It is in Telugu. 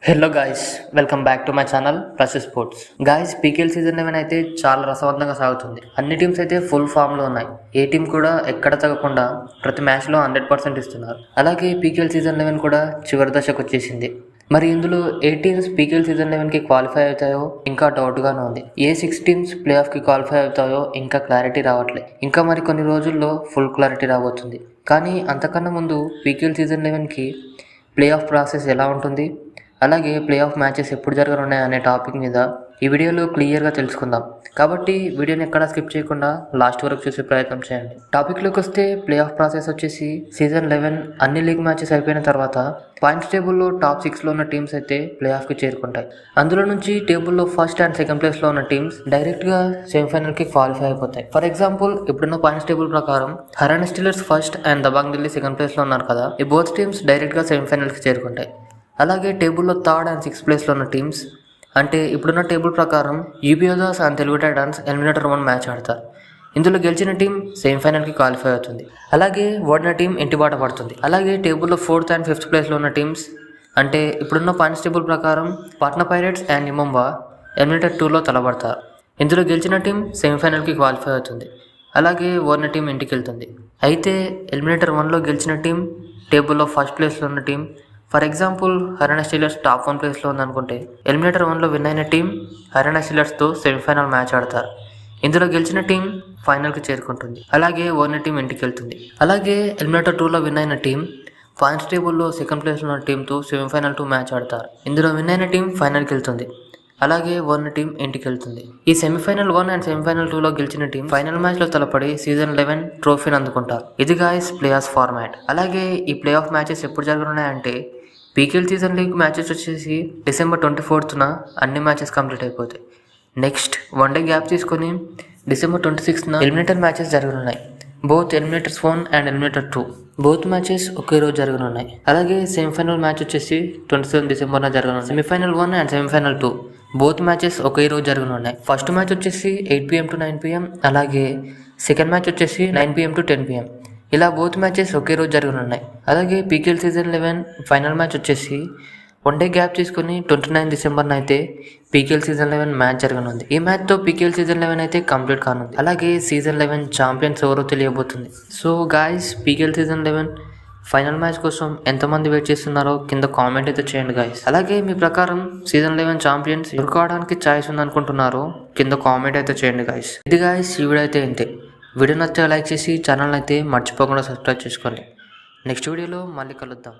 Hello guys, welcome back to my channel plus sports. Guys, PKL season 11 అయితే చాలా రసవంతంగా సాగుతుంది. అన్ని టీమ్స్ అయితే ఫుల్ ఫామ్లో ఉన్నాయి. ఏ టీం కూడా ఎక్కడ తగ్గకుండా ప్రతి మ్యాచ్లో 100% ఇస్తున్నారు. అలాగే పీకేఎల్ సీజన్ 11 కూడా చివరి దశకు వచ్చేసింది. మరి ఇందులో ఏ టీమ్స్ పీకేఎల్ సీజన్ 11కి క్వాలిఫై అవుతాయో ఇంకా డౌట్గానే ఉంది. ఏ 6 టీమ్స్ ప్లే ఆఫ్కి క్వాలిఫై అవుతాయో ఇంకా క్లారిటీ రావట్లేదు. ఇంకా మరి కొన్ని రోజుల్లో ఫుల్ క్లారిటీ రాబోతుంది. కానీ అంతకన్నా ముందు పీకేఎల్ సీజన్ 11కి ప్లే ఆఫ్ ప్రాసెస్ ఎలా ఉంటుంది, అలాగే ప్లే ఆఫ్ మ్యాచెస్ ఎప్పుడు జరగనున్నాయి అనే టాపిక్ మీద ఈ వీడియోలో క్లియర్గా తెలుసుకుందాం. కాబట్టి వీడియోని ఎక్కడా స్కిప్ చేయకుండా లాస్ట్ వరకు చూసే ప్రయత్నం చేయండి. టాపిక్లోకి వస్తే ప్లే ఆఫ్ ప్రాసెస్ వచ్చేసి సీజన్ 11 అన్ని లీగ్ మ్యాచెస్ అయిపోయిన తర్వాత పాయింట్స్ టేబుల్లో టాప్ 6లో ఉన్న టీమ్స్ అయితే ప్లే ఆఫ్కి చేరుకుంటాయి. అందులో నుంచి టేబుల్లో ఫస్ట్ అండ్ సెకండ్ ప్లేస్లో ఉన్న టీమ్స్ డైరెక్ట్గా సెమీఫైనల్కి క్వాలిఫై అయిపోతాయి. ఫర్ ఎగ్జాంపుల్, ఇప్పుడున్న పాయింట్స్ టేబుల్ ప్రకారం Haryana Steelers first and Dabangg Delhi second ప్లేస్లో ఉన్నారు కదా. ఈ బోత్ టీమ్స్ డైరెక్ట్గా సెమీఫైనల్కి చేరుకుంటాయి. అలాగే టేబుల్లో థర్డ్ అండ్ సిక్స్త్ ప్లేస్లో ఉన్న టీమ్స్, అంటే ఇప్పుడున్న టేబుల్ ప్రకారం UP Yoddhas and Telugu Titans eliminator 1 match ఆడతారు. ఇందులో గెలిచిన టీం సెమీఫైనల్కి క్వాలిఫై అవుతుంది. అలాగే ఓడిన టీం ఇంటిబాట పడుతుంది. అలాగే టేబుల్లో 4th అండ్ 5th ప్లేస్లో ఉన్న టీమ్స్, అంటే ఇప్పుడున్న పాయింట్స్ టేబుల్ ప్రకారం పాట్నా పైరేట్స్ అండ్ నిమంబా ఎలిమినేటర్ 2లో తలబడతారు. ఇందులో గెలిచిన టీం సెమీఫైనల్కి క్వాలిఫై అవుతుంది. అలాగే ఓడిన టీం ఇంటికి వెళ్తుంది. అయితే ఎలిమినేటర్ 1లో గెలిచిన టీం టేబుల్లో ఫస్ట్ ప్లేస్లో ఉన్న team, for example Haryana Steelers top 1 ప్లేస్లో ఉందనుకుంటే ఎలిమినేటర్ 1లో విన్ అయిన టీం హర్యానా స్టీలర్స్తో సెమీఫైనల్ మ్యాచ్ ఆడతారు. ఇందులో గెలిచిన టీం ఫైనల్కి చేరుకుంటుంది. అలాగే ఓడిన టీం ఇంటికి వెళ్తుంది. అలాగే ఎలిమినేటర్ 2లో విన్ అయిన టీం పాయింట్స్ టేబుల్లో సెకండ్ ప్లేస్లో ఉన్న టీంతో సెమీఫైనల్ 2 మ్యాచ్ ఆడతారు. ఇందులో విన్ అయిన టీం ఫైనల్కి వెళ్తుంది. అలాగే ఓడిన టీం ఇంటికి వెళ్తుంది. ఈ సెమీఫైనల్ 1 అండ్ సెమీఫైనల్ 2లో గెలిచిన టీం ఫైనల్ మ్యాచ్లో తలపడి సీజన్ 11 ట్రోఫీని అందుకుంటారు. ఇది గాయస్ ప్లే ఆఫ్ ఫార్మాట్. అలాగే ఈ ప్లే ఆఫ్ మ్యాచెస్ ఎప్పుడు జరగనున్నాయంటే పీకేఎల్ సీజన్ లీగ్ మ్యాచెస్ వచ్చేసి December 24th అన్ని మ్యాచెస్ కంప్లీట్ అయిపోతాయి. నెక్స్ట్ 1 డే గ్యాప్ తీసుకొని December 26th ఎలిమినేటర్ మ్యాచెస్ జరగనున్నాయి. Both eliminators 1 and eliminator 2 both matches ఒకే రోజు జరగనున్నాయి. అలాగే సెమీఫైనల్ మ్యాచ్ వచ్చేసి 27 December జరగనున్నాయి. Semifinal 1 and semifinal 2 both matches ఒకే రోజు జరగనున్నాయి. ఫస్ట్ మ్యాచ్ వచ్చేసి 8 PM to 9 PM, అలాగే సెకండ్ మ్యాచ్ వచ్చేసి 9 PM to 10 PM. ఇలా బోత్ మ్యాచెస్ ఒకే రోజు జరగనున్నాయి. అలాగే పీకేఎల్ సీజన్ 11 ఫైనల్ మ్యాచ్ వచ్చేసి 1 డే గ్యాప్ తీసుకుని 29 December అయితే పీకేఎల్ సీజన్ 11 మ్యాచ్ జరగనుంది. ఈ మ్యాచ్తో పీకేఎల్ సీజన్ 11 అయితే కంప్లీట్ కానుంది. అలాగే సీజన్ 11 ఛాంపియన్స్ ఎవరో తెలియబోతుంది. So guys, PKL season 11 final match కోసం ఎంతమంది వెయిట్ చేస్తున్నారో కింద కామెంట్ అయితే చేయండి గాయస్. అలాగే మీ ప్రకారం సీజన్ 11 ఛాంపియన్స్ ఎవరు కావడానికి ఛాయిస్ ఉందనుకుంటున్నారో కింద కామెంట్ అయితే చేయండి గాయస్. ఇది గాయస్, ఈ వీడియో అయితే ఇంతే. వీడియో నచ్చితే లైక్ చేసి ఛానల్ అయితే మర్చిపోకుండా సబ్స్క్రైబ్ చేసుకోండి. నెక్స్ట్ వీడియోలో మళ్ళీ కలుద్దాం.